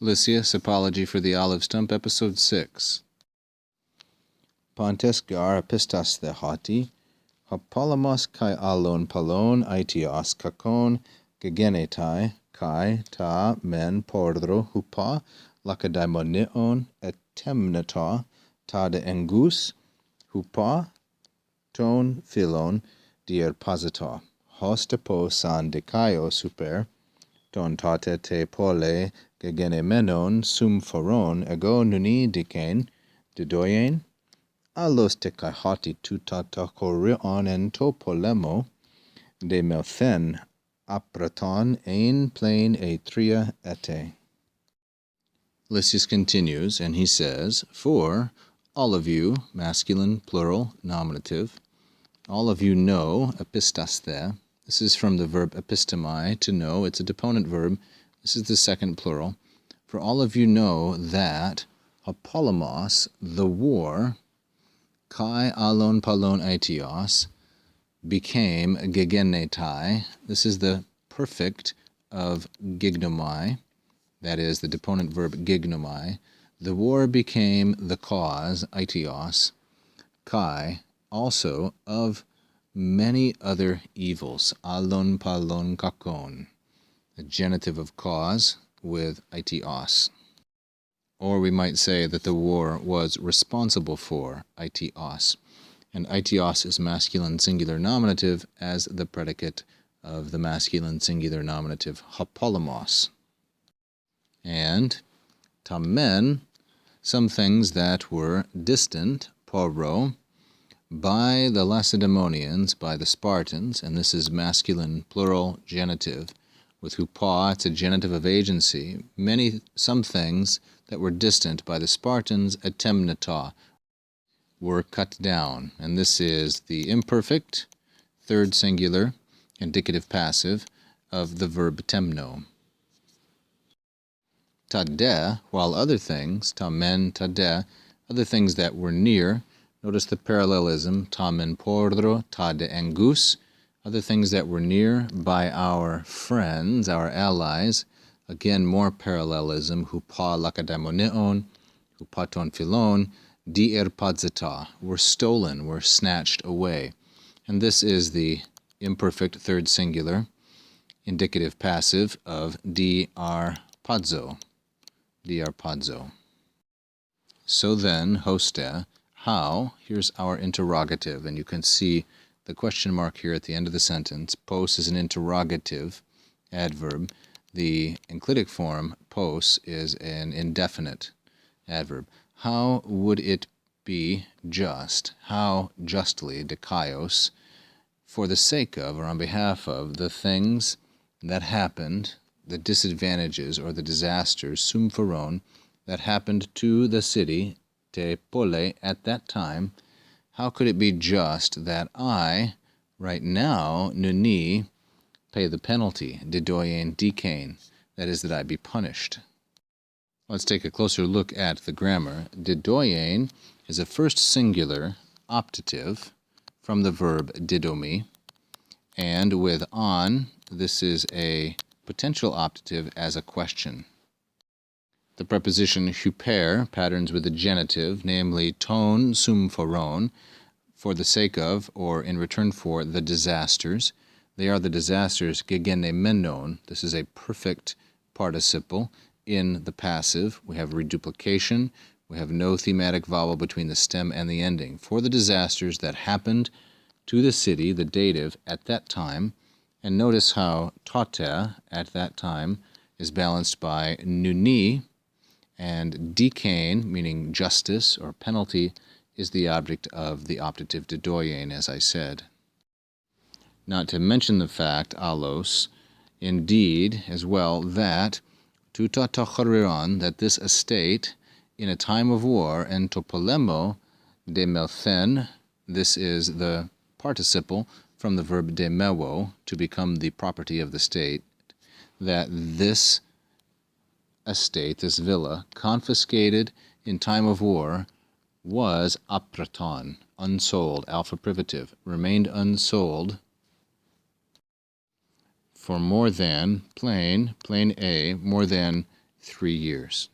Lysias, Apology for the Olivestump, Episode 6. Pontes gar epistas thehati, hopolemos kai alon palon aitios kakon gegenetai kai ta men pordro hupa lakadaimonion etemnata ta de engus hupa ton philon dierposita hostepo san dikaio super ton tate te pole gegenemenon sum foron ego nuni dikain didoyen allos te kaihati tutatokorion en to polemo de melthen apraton ein plain a tria ete. Lysias continues, and he says, for all of you, masculine, plural, nominative, all of you know, epistasthe. This is from the verb epistemai, to know. It's a deponent verb. This is the second plural. For all of you know that hopolemos, the war, kai alon palon aitios, became gegenetai. This is the perfect of gignomai. That is the deponent verb gignomai. The war became the cause, aitios, kai, also of many other evils, alon palon kakon, the genitive of cause with aitios. Or we might say that the war was responsible for aitios, and aitios is masculine singular nominative as the predicate of the masculine singular nominative hopolemos. And tamen, some things that were distant, poro, by the Lacedaemonians, by the Spartans, and this is masculine plural genitive. With hupa, it's a genitive of agency. Some things that were distant by the Spartans, etemnata, were cut down. And this is the imperfect, third singular, indicative passive of the verb temno. Tade, while other things, tamen tade, other things that were near. Notice the parallelism, tamen pordro, tade engus, other things that were near by our friends, our allies. Again, more parallelism, hupa lakadaimonion, hupaton philon, dierpodzita, were stolen, were snatched away. And this is the imperfect third singular, indicative passive of dierpodzo. So then, hoste, how? Here's our interrogative, and you can see the question mark here at the end of the sentence. Pos is an interrogative adverb. The enclitic form, pos, is an indefinite adverb. How would it be just? How justly, dikaios, for the sake of, or on behalf of, the things that happened, the disadvantages or the disasters, sumphoron, that happened to the city, te pole, at that time, how could it be just that I, right now, nuni, pay the penalty, didoyen dikain, that is, that I be punished? Let's take a closer look at the grammar. Didoyen is a first singular optative from the verb didomi, and with on, this is a potential optative as a question. The preposition huper patterns with the genitive, namely ton sum foron, for the sake of, or in return for, the disasters. They are the disasters gegenemenon. This is a perfect participle in the passive. We have reduplication. We have no thematic vowel between the stem and the ending. For the disasters that happened to the city, the dative, at that time. And notice how tote, at that time, is balanced by nuni, and dikain, meaning justice or penalty, is the object of the optative didoyen, as I said. Not to mention the fact, allos, indeed, as well, that tutatacharion, that this estate, in a time of war, and topolemo de melthen, this is the participle from the verb demewo, to become the property of the state, that this estate, this villa, confiscated in time of war, was apraton, unsold, alpha privative, remained unsold for more than, plain A, more than 3 years.